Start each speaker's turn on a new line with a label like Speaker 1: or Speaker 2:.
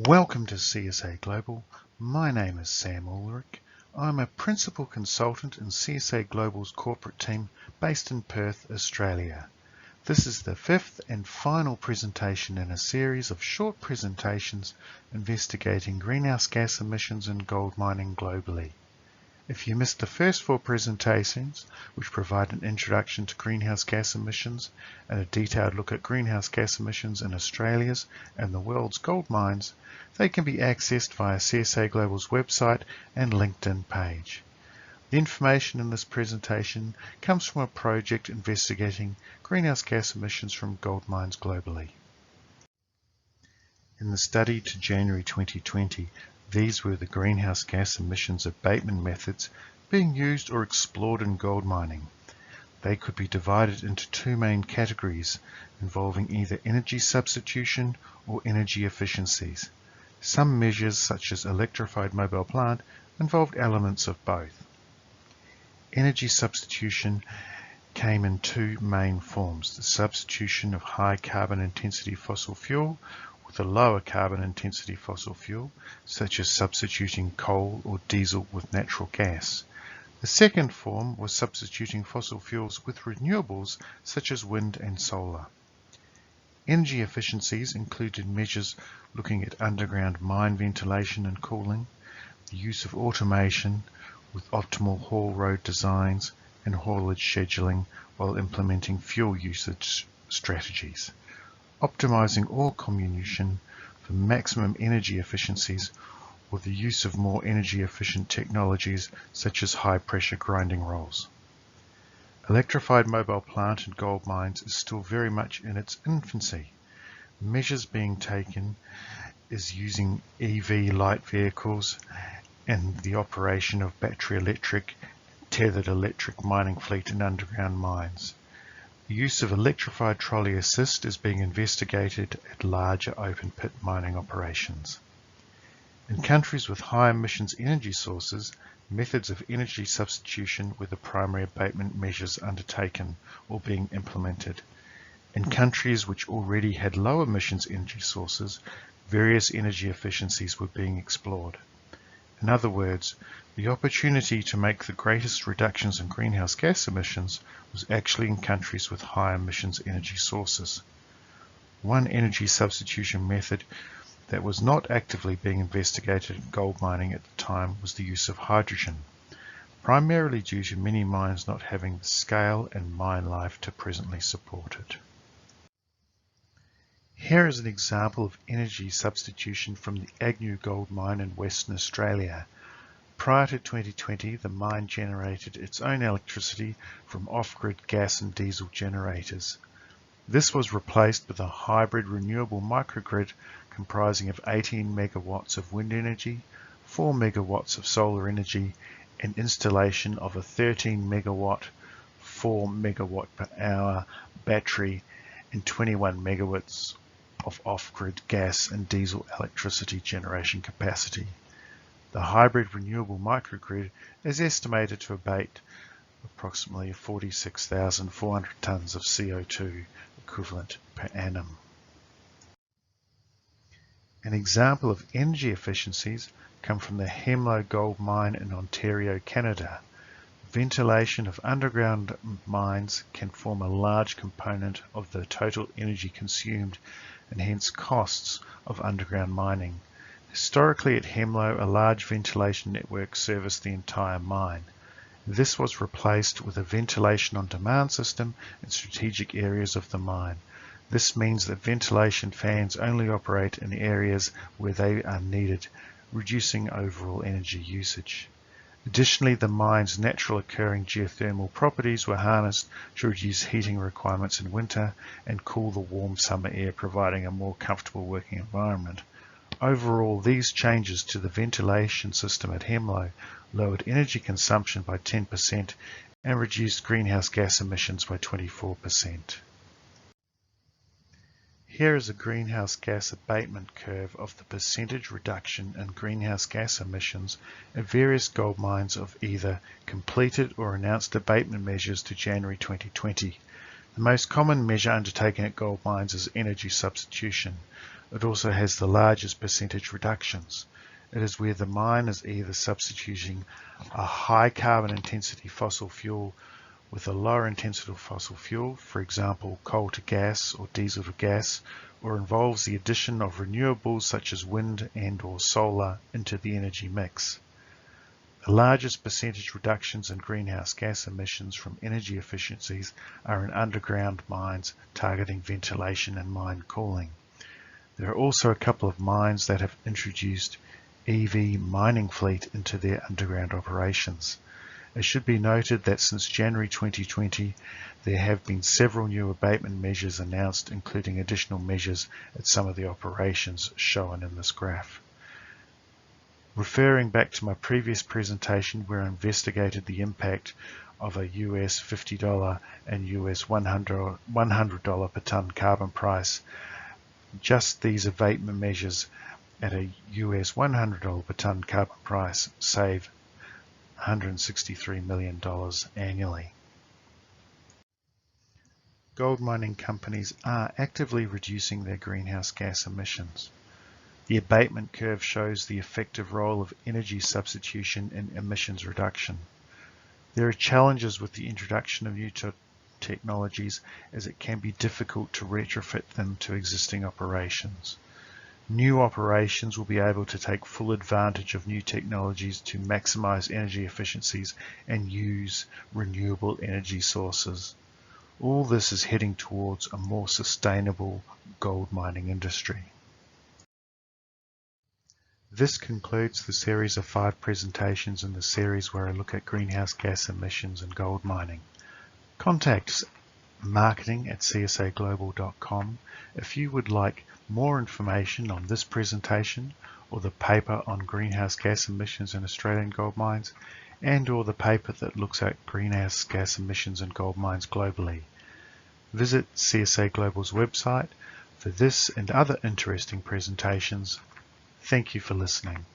Speaker 1: Welcome to CSA Global. My name is Sam Ulrich. I'm a Principal Consultant in CSA Global's corporate team based in Perth, Australia. This is the fifth and final presentation in a series of short presentations investigating greenhouse gas emissions in gold mining globally. If you missed the first four presentations, which provide an introduction to greenhouse gas emissions and a detailed look at greenhouse gas emissions in Australia's and the world's gold mines, they can be accessed via CSA Global's website and LinkedIn page. The information in this presentation comes from a project investigating greenhouse gas emissions from gold mines globally. In the study to January 2020, these were the greenhouse gas emissions abatement methods being used or explored in gold mining. They could be divided into two main categories, involving either energy substitution or energy efficiencies. Some measures, such as electrified mobile plant, involved elements of both. Energy substitution came in two main forms: the substitution of high carbon intensity fossil fuel with a lower carbon intensity fossil fuel, such as substituting coal or diesel with natural gas. The second form was substituting fossil fuels with renewables such as wind and solar. Energy efficiencies included measures looking at underground mine ventilation and cooling, the use of automation with optimal haul road designs and haulage scheduling while implementing fuel usage strategies. Optimizing ore comminution for maximum energy efficiencies, or the use of more energy efficient technologies such as high pressure grinding rolls. Electrified mobile plant in gold mines is still very much in its infancy. Measures being taken is using EV light vehicles and the operation of battery electric, tethered electric mining fleet in underground mines. The use of electrified trolley assist is being investigated at larger open pit mining operations. In countries with high emissions energy sources, methods of energy substitution were the primary abatement measures undertaken or being implemented. In countries which already had low emissions energy sources, various energy efficiencies were being explored. In other words, the opportunity to make the greatest reductions in greenhouse gas emissions was actually in countries with high emissions energy sources. One energy substitution method that was not actively being investigated in gold mining at the time was the use of hydrogen, primarily due to many mines not having the scale and mine life to presently support it. Here is an example of energy substitution from the Agnew gold mine in Western Australia. Prior to 2020, the mine generated its own electricity from off-grid gas and diesel generators. This was replaced with a hybrid renewable microgrid comprising of 18 megawatts of wind energy, 4 megawatts of solar energy, and installation of a 13 megawatt, 4 megawatt per hour battery and 21 megawatts of off-grid gas and diesel electricity generation capacity. The hybrid renewable microgrid is estimated to abate approximately 46,400 tonnes of CO2 equivalent per annum. An example of energy efficiencies come from the Hemlo gold mine in Ontario, Canada. Ventilation of underground mines can form a large component of the total energy consumed and hence costs of underground mining. Historically at Hemlo, a large ventilation network serviced the entire mine. This was replaced with a ventilation on demand system in strategic areas of the mine. This means that ventilation fans only operate in areas where they are needed, reducing overall energy usage. Additionally, the mine's natural occurring geothermal properties were harnessed to reduce heating requirements in winter and cool the warm summer air, providing a more comfortable working environment. Overall, these changes to the ventilation system at Hemlo lowered energy consumption by 10% and reduced greenhouse gas emissions by 24%. Here is a greenhouse gas abatement curve of the percentage reduction in greenhouse gas emissions at various gold mines of either completed or announced abatement measures to January 2020. The most common measure undertaken at gold mines is energy substitution. It also has the largest percentage reductions. It is where the mine is either substituting a high carbon intensity fossil fuel with a lower intensity fossil fuel, for example coal to gas or diesel to gas, or involves the addition of renewables such as wind and/or solar into the energy mix. The largest percentage reductions in greenhouse gas emissions from energy efficiencies are in underground mines targeting ventilation and mine cooling. There are also a couple of mines that have introduced EV mining fleet into their underground operations. It should be noted that since January 2020, there have been several new abatement measures announced, including additional measures at some of the operations shown in this graph. Referring back to my previous presentation where I investigated the impact of a US $50 and US $100 per tonne carbon price, just these abatement measures at a US $100 per tonne carbon price save $163 million annually. Gold mining companies are actively reducing their greenhouse gas emissions. The abatement curve shows the effective role of energy substitution in emissions reduction. There are challenges with the introduction of new technologies as it can be difficult to retrofit them to existing operations. New operations will be able to take full advantage of new technologies to maximize energy efficiencies and use renewable energy sources. All this is heading towards a more sustainable gold mining industry. This concludes the series of 5 presentations in the series where I look at greenhouse gas emissions in gold mining. Contact marketing@csaglobal.com if you would like more information on this presentation or the paper on greenhouse gas emissions in Australian gold mines and/or the paper that looks at greenhouse gas emissions in gold mines globally. Visit CSA Global's website for this and other interesting presentations. Thank you for listening.